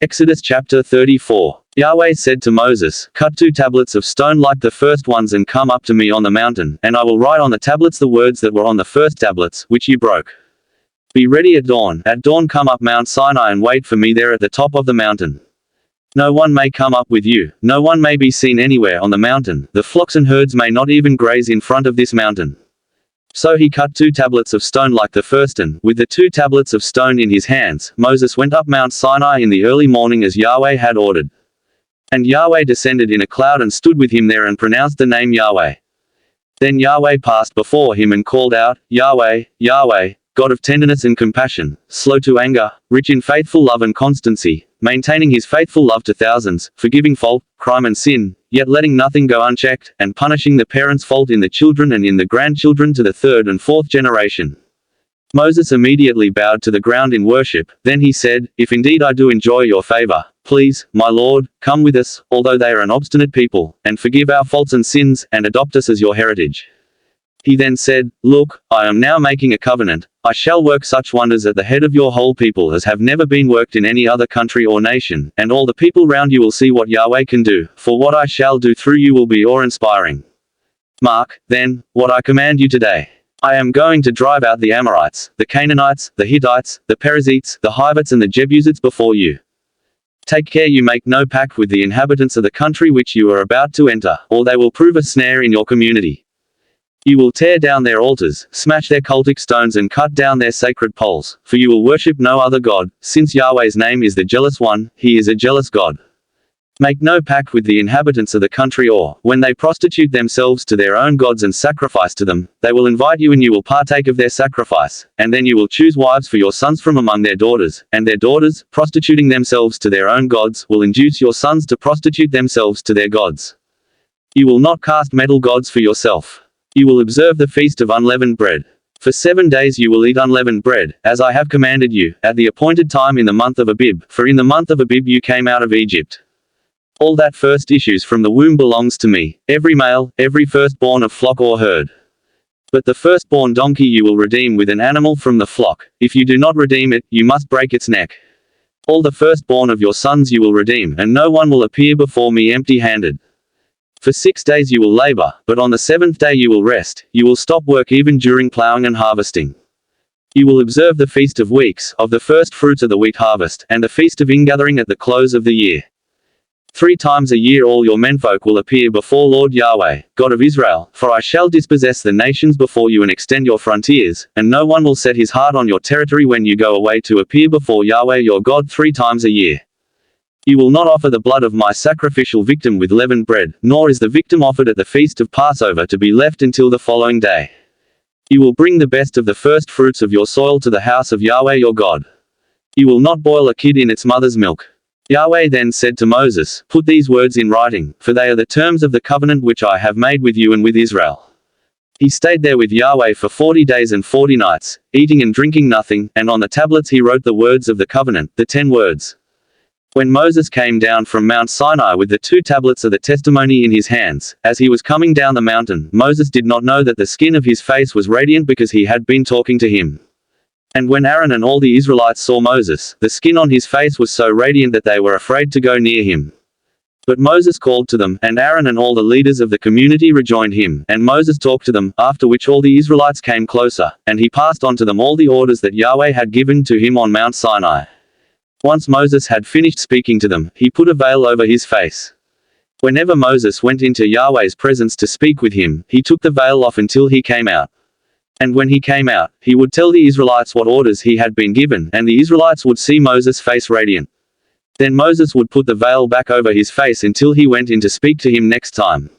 Exodus chapter 34. Yahweh said to Moses, "Cut 2 tablets of stone like the first ones and come up to me on the mountain, and I will write on the tablets the words that were on the first tablets, which you broke. Be ready at dawn. At dawn come up Mount Sinai and wait for me there at the top of the mountain. No one may come up with you, no one may be seen anywhere on the mountain, the flocks and herds may not even graze in front of this mountain." So he cut 2 tablets of stone like the first, and, with the 2 tablets of stone in his hands, Moses went up Mount Sinai in the early morning as Yahweh had ordered. And Yahweh descended in a cloud and stood with him there and pronounced the name Yahweh. Then Yahweh passed before him and called out, "Yahweh, Yahweh, God of tenderness and compassion, slow to anger, rich in faithful love and constancy, maintaining his faithful love to thousands, forgiving fault, crime and sin, yet letting nothing go unchecked, and punishing the parents' fault in the children and in the grandchildren to the 3rd and 4th generation." Moses immediately bowed to the ground in worship. Then he said, "If indeed I do enjoy your favor, please, my Lord, come with us, although they are an obstinate people, and forgive our faults and sins, and adopt us as your heritage." He then said, "Look, I am now making a covenant. I shall work such wonders at the head of your whole people as have never been worked in any other country or nation, and all the people round you will see what Yahweh can do, for what I shall do through you will be awe-inspiring. Mark, then, what I command you today. I am going to drive out the Amorites, the Canaanites, the Hittites, the Perizzites, the Hivites and the Jebusites before you. Take care you make no pact with the inhabitants of the country which you are about to enter, or they will prove a snare in your community. You will tear down their altars, smash their cultic stones and cut down their sacred poles, for you will worship no other God, since Yahweh's name is the Jealous One, he is a jealous God. Make no pact with the inhabitants of the country, or, when they prostitute themselves to their own gods and sacrifice to them, they will invite you and you will partake of their sacrifice, and then you will choose wives for your sons from among their daughters, and their daughters, prostituting themselves to their own gods, will induce your sons to prostitute themselves to their gods. You will not cast metal gods for yourself. You will observe the feast of unleavened bread. For 7 days you will eat unleavened bread, as I have commanded you, at the appointed time in the month of Abib, for in the month of Abib you came out of Egypt. All that first issues from the womb belongs to me, every male, every firstborn of flock or herd. But the firstborn donkey you will redeem with an animal from the flock. If you do not redeem it, you must break its neck. All the firstborn of your sons you will redeem, and no one will appear before me empty-handed. For 6 days you will labor, but on the 7th day you will rest. You will stop work even during plowing and harvesting. You will observe the Feast of Weeks, of the first fruits of the wheat harvest, and the Feast of Ingathering at the close of the year. 3 times a year all your menfolk will appear before Lord Yahweh, God of Israel, for I shall dispossess the nations before you and extend your frontiers, and no one will set his heart on your territory when you go away to appear before Yahweh your God 3 times a year. You will not offer the blood of my sacrificial victim with leavened bread, nor is the victim offered at the feast of Passover to be left until the following day. You will bring the best of the first fruits of your soil to the house of Yahweh your God. You will not boil a kid in its mother's milk. Yahweh then said to Moses, "Put these words in writing, for they are the terms of the covenant which I have made with you and with Israel." He stayed there with Yahweh for 40 days and 40 nights, eating and drinking nothing, and on the tablets he wrote the words of the covenant, the 10 words. When Moses came down from Mount Sinai with the 2 tablets of the testimony in his hands, as he was coming down the mountain, Moses did not know that the skin of his face was radiant because he had been talking to him. And when Aaron and all the Israelites saw Moses, the skin on his face was so radiant that they were afraid to go near him. But Moses called to them, and Aaron and all the leaders of the community rejoined him, and Moses talked to them, after which all the Israelites came closer, and he passed on to them all the orders that Yahweh had given to him on Mount Sinai. Once Moses had finished speaking to them, he put a veil over his face. Whenever Moses went into Yahweh's presence to speak with him, he took the veil off until he came out. And when he came out, he would tell the Israelites what orders he had been given, and the Israelites would see Moses' face radiant. Then Moses would put the veil back over his face until he went in to speak to him next time.